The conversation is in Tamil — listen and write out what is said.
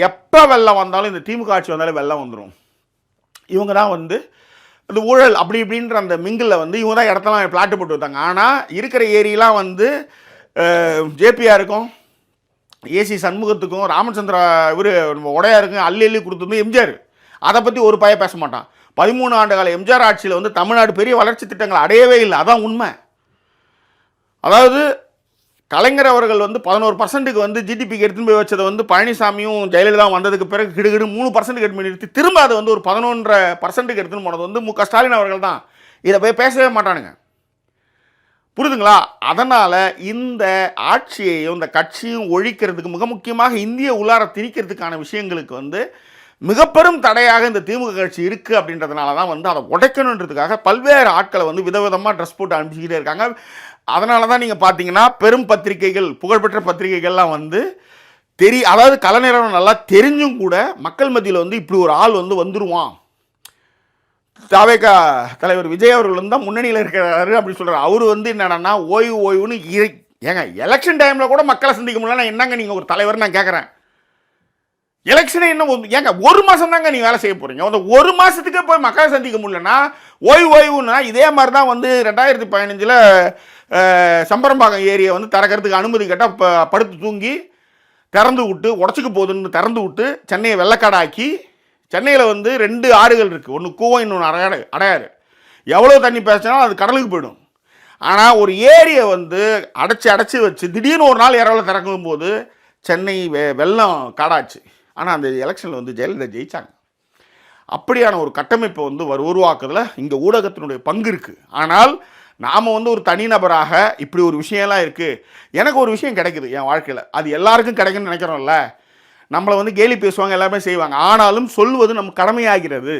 எப்போ வெள்ளம் வந்தாலும் இந்த திமுக ஆட்சி வந்தாலும் வெள்ளம் வந்துடும். இவங்க தான் வந்து இந்த ஊழல் அப்படி இப்படின்ற அந்த மிங்கில் வந்து இவங்க தான் இடத்தெல்லாம் பிளாட்டு போட்டு வைத்தாங்க. ஆனால் இருக்கிற ஏரியெலாம் வந்து ஜேபிஆருக்கும் ஏசி சண்முகத்துக்கும் ராமச்சந்திரா இவர் உடையாருக்கும் அள்ளி கொடுத்துருந்து எம்ஜிஆர். அதை பற்றி ஒரு பய பேச மாட்டான். 13 ஆண்டு கால எம்ஜிஆர் ஆட்சியில் வந்து தமிழ்நாடு பெரிய வளர்ச்சி திட்டங்கள் அடையவே இல்லை. அதான் உண்மை. அதாவது கலைஞர் அவர்கள் வந்து 11% வந்து ஜிடிபிக்கு எடுத்துன்னு போய் வச்சதை வந்து பழனிசாமியும் ஜெயலலிதாவும் வந்ததுக்கு பிறகு கிடுகிடு 3% எடுத்து நிறுத்தி திரும்ப அதை வந்து ஒரு 11% எடுத்துன்னு போனது வந்து மு க ஸ்டாலின் அவர்கள் தான். இதை போய் பேசவே மாட்டானுங்க. புரியுதுங்களா? அதனால் இந்த ஆட்சியையும் இந்த கட்சியும் ஒழிக்கிறதுக்கு மிக முக்கியமாக இந்திய உள்ளார திணிக்கிறதுக்கான விஷயங்களுக்கு வந்து மிக பெரும் தடையாக இந்த திமுக கட்சி இருக்குது. அப்படின்றதுனால தான் வந்து அதை உடைக்கணுன்றதுக்காக பல்வேறு ஆட்களை வந்து விதவிதமாக ட்ரெஸ் போட்டு அனுப்பிச்சிக்கிட்டே இருக்காங்க. அதனால தான் நீங்கள் பார்த்தீங்கன்னா பெரும் பத்திரிகைகள், புகழ்பெற்ற பத்திரிகைகள்லாம் வந்து அதாவது கலைஞரம் நல்லா தெரிஞ்சும் கூட மக்கள் மத்தியில் வந்து இப்படி ஒரு ஆள் வந்து வந்துடுவான், தாவேகா தலைவர் விஜய் அவர்கள் வந்து தான் முன்னணியில் இருக்கிறாரு அப்படின்னு சொல்கிறார். அவர் வந்து என்னன்னா ஓய்வுன்னு ஏங்க எலெக்ஷன் டைமில் கூட மக்களை சந்திக்க முடியல. என்னங்க நீங்கள் ஒரு தலைவர் நான் கேட்குறேன். எலெக்ஷனே என்ன ஏங்க ஒரு மாதம் தாங்க நீங்கள் வேலை செய்ய போகிறீங்க. அந்த ஒரு மாதத்துக்கே போய் மக்களை சந்திக்க முடியலன்னா ஓய்வுன்னா இதே மாதிரி தான் வந்து 2015 சம்பரம்பாக்கம் ஏரியை வந்து திறக்கிறதுக்கு அனுமதி கேட்டால் படுத்து தூங்கி திறந்து விட்டு உடச்சிக்கு போகுதுன்னு திறந்து விட்டு சென்னையை வெள்ளக்காடாக்கி, சென்னையில் வந்து 2 ஆறுகள் இருக்குது. ஒன்று கூவம், இன்னொன்று அடையாறு. எவ்வளோ தண்ணி பேசினாலும் அது கடலுக்கு போயிடும். ஆனால் ஒரு ஏரியை வந்து அடைச்சி வச்சு திடீர்னு ஒரு நாள் இரவில் திறக்கும் போது சென்னை வெள்ளம் காடாச்சு. ஆனால் அந்த எலெக்ஷனில் வந்து ஜெயலலிதா ஜெயித்தாங்க. அப்படியான ஒரு கட்டமைப்பை வந்து உருவாக்குறதுல இங்கே ஊடகத்தினுடைய பங்கு இருக்குது. ஆனால் நாம் வந்து ஒரு தனிநபராக இப்படி ஒரு விஷயம்லாம் இருக்குது. எனக்கு ஒரு விஷயம் கிடைக்குது என் வாழ்க்கையில், அது எல்லாருக்கும் கிடைக்குன்னு நினைக்கிறோம்ல. நம்மளை வந்து கேலி பேசுவாங்க, எல்லாமே செய்வாங்க. ஆனாலும் சொல்வது நம்ம கடமையாகிறது.